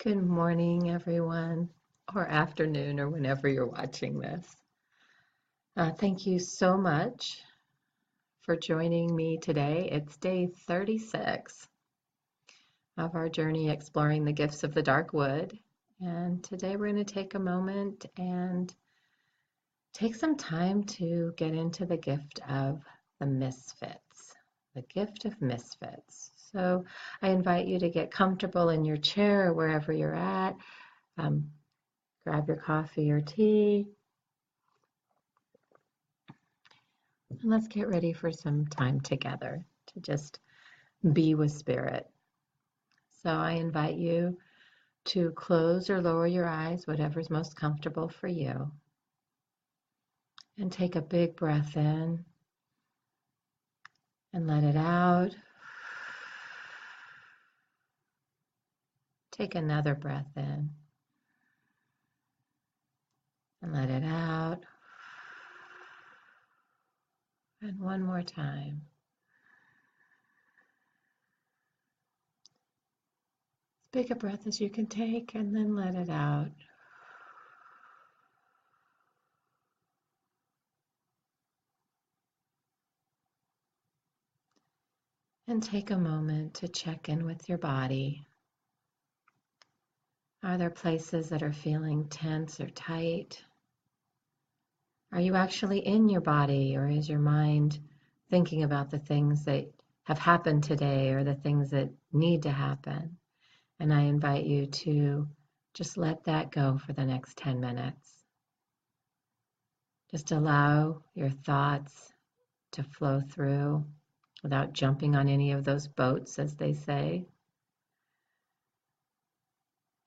Good morning, everyone, or afternoon, or whenever you're watching this. Thank you so much for joining me today. It's day 36 of our journey exploring the gifts of the dark wood. And today we're going to take a moment and take some time to get into the gift of the Misfits, the gift of Misfits. So I invite you to get comfortable in your chair or wherever you're at. Grab your coffee or tea, and let's get ready for some time together to just be with Spirit. So I invite you to close or lower your eyes, whatever's most comfortable for you, and take a big breath in and let it out. Take another breath in and let it out. And one more time. As big a breath as you can take, and then let it out. And take a moment to check in with your body. Are there places that are feeling tense or tight? Are you actually in your body, or is your mind thinking about the things that have happened today or the things that need to happen? And I invite you to just let that go for the next 10 minutes. Just allow your thoughts to flow through without jumping on any of those boats, as they say.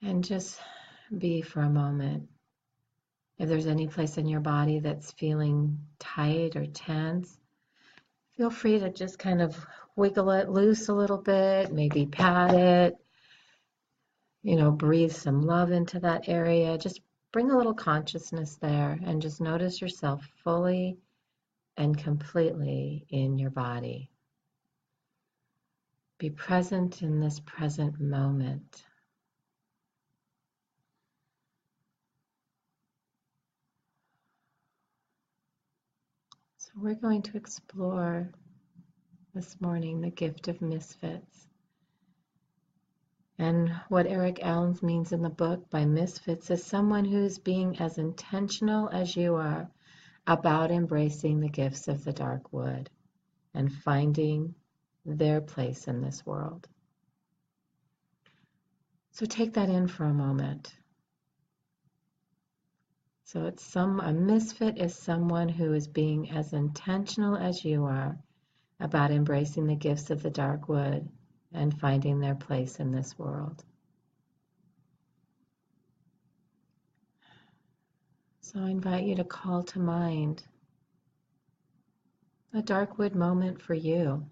And just be for a moment. If there's any place in your body that's feeling tight or tense, feel free to just kind of wiggle it loose a little bit, maybe pat it, breathe some love into that area. Just bring a little consciousness there and just notice yourself fully and completely in your body. Be present in this present moment. So we're going to explore this morning the gift of Misfits. And what Eric Allens means in the book by Misfits is someone who's being as intentional as you are about embracing the gifts of the dark wood and finding their place in this world. So take that in for a moment. So a misfit is someone who is being as intentional as you are about embracing the gifts of the dark wood and finding their place in this world. So I invite you to call to mind a dark wood moment for you.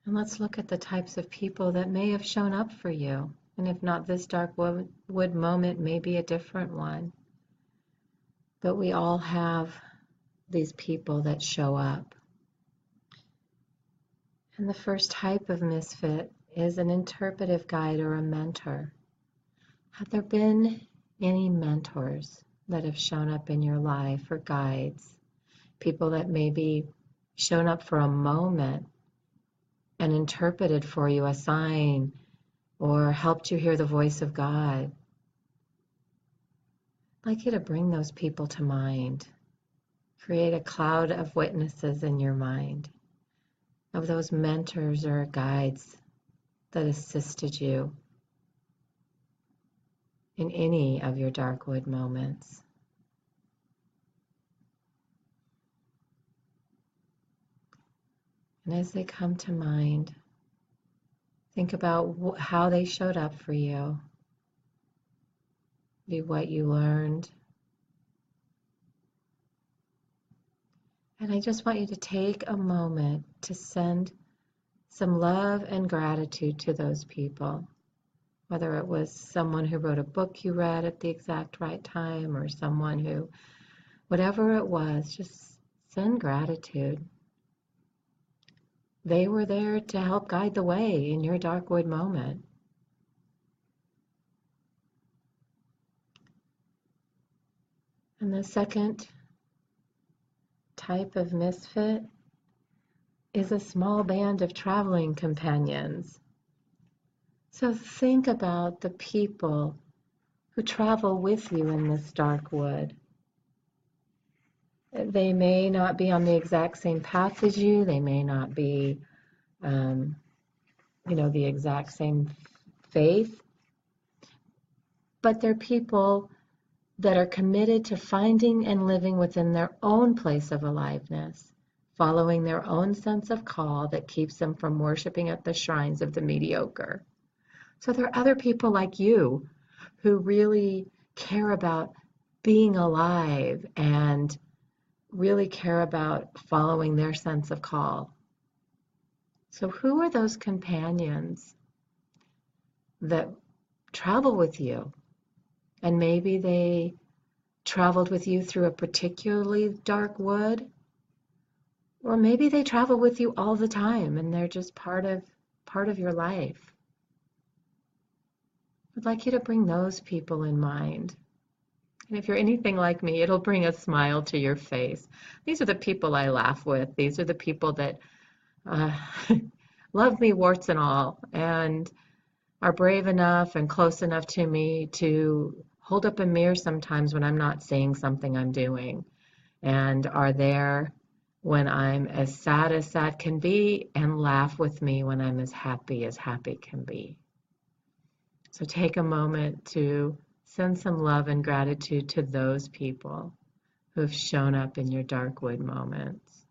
And let's look at the types of people that may have shown up for you. And if not this dark wood moment, maybe a different one. But we all have these people that show up. And the first type of misfit is an interpretive guide or a mentor. Have there been any mentors that have shown up in your life or guides? People that maybe shown up for a moment and interpreted for you a sign or helped you hear the voice of God? I'd like you to bring those people to mind. Create a cloud of witnesses in your mind of those mentors or guides that assisted you in any of your dark wood moments. And as they come to mind, think about how they showed up for you, maybe what you learned. And I just want you to take a moment to send some love and gratitude to those people, whether it was someone who wrote a book you read at the exact right time or someone who, whatever it was, just send gratitude. They were there to help guide the way in your dark wood moment. And the second type of misfit is a small band of traveling companions. So think about the people who travel with you in this dark wood. They may not be on the exact same path as you. They may not be, the exact same faith, but they're people that are committed to finding and living within their own place of aliveness, following their own sense of call that keeps them from worshiping at the shrines of the mediocre. So there are other people like you who really care about being alive and really care about following their sense of call. So who are those companions that travel with you? And maybe they traveled with you through a particularly dark wood, or maybe they travel with you all the time and they're just part of your life. I'd like you to bring those people in mind. And if you're anything like me, it'll bring a smile to your face. These are the people I laugh with. These are the people that uh, love me warts and all, and are brave enough and close enough to me to hold up a mirror sometimes when I'm not seeing something I'm doing, and are there when I'm as sad can be, and laugh with me when I'm as happy can be. So take a moment to send some love and gratitude to those people who have shown up in your dark wood moments.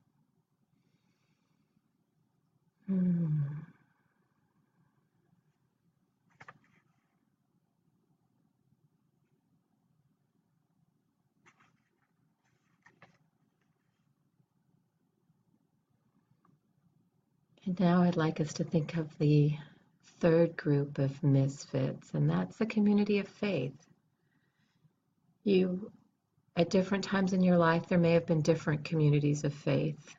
And now I'd like us to think of the third group of misfits, and that's the community of faith. You, at different times in your life, there may have been different communities of faith,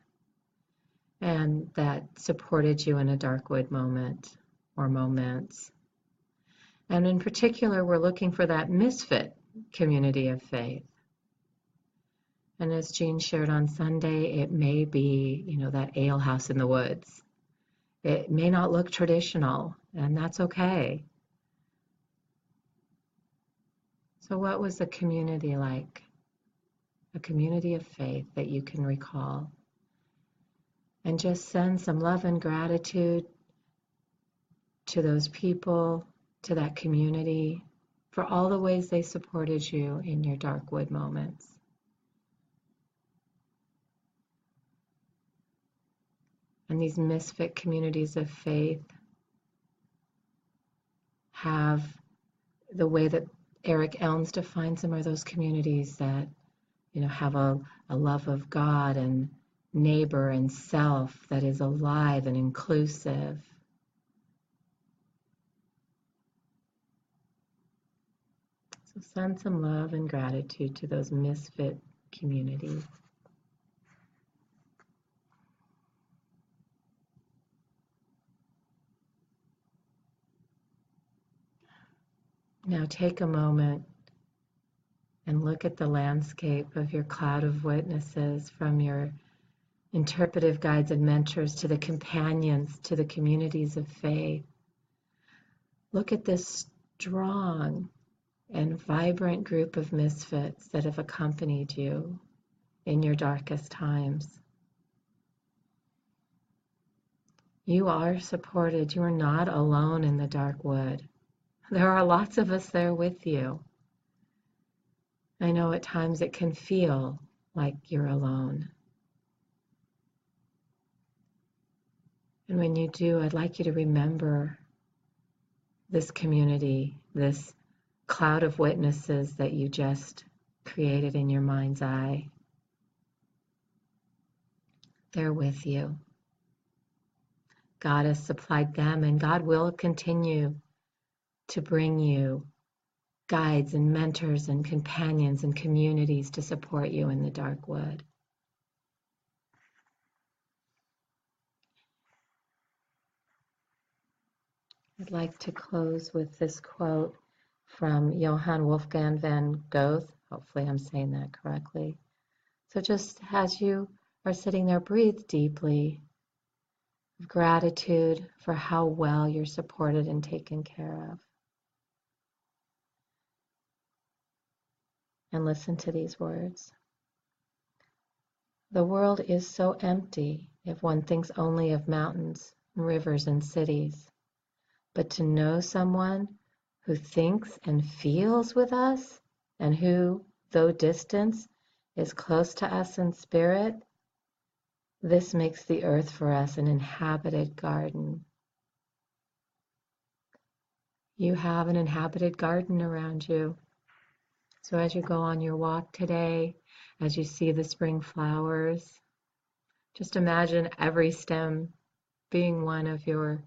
and that supported you in a dark wood moment or moments. And in particular, we're looking for that misfit community of faith. And as Jean shared on Sunday, it may be, that ale house in the woods. It may not look traditional, and that's okay. So what was the community like? A community of faith that you can recall. And just send some love and gratitude to those people, to that community, for all the ways they supported you in your dark wood moments. And these misfit communities of faith have the way that Eric Elms defines them are those communities that, have a love of God and neighbor and self that is alive and inclusive. So send some love and gratitude to those misfit communities. Now take a moment and look at the landscape of your cloud of witnesses, from your interpretive guides and mentors to the companions, to the communities of faith. Look at this strong and vibrant group of misfits that have accompanied you in your darkest times. You are supported. You are not alone in the dark wood. There are lots of us there with you. I know at times it can feel like you're alone. And when you do, I'd like you to remember this community, this cloud of witnesses that you just created in your mind's eye. They're with you. God has supplied them, and God will continue to bring you guides and mentors and companions and communities to support you in the dark wood. I'd like to close with this quote from Johann Wolfgang van Goethe. Hopefully I'm saying that correctly. So just as you are sitting there, breathe deeply of gratitude for how well you're supported and taken care of. And listen to these words. The world is so empty if one thinks only of mountains, rivers, and cities. But to know someone who thinks and feels with us, and who, though distant, is close to us in spirit, this makes the earth for us an inhabited garden. You have an inhabited garden around you. So as you go on your walk today, as you see the spring flowers, just imagine every stem being one of your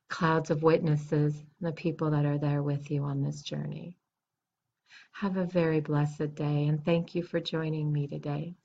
clouds of witnesses, the people that are there with you on this journey. Have a very blessed day, and thank you for joining me today.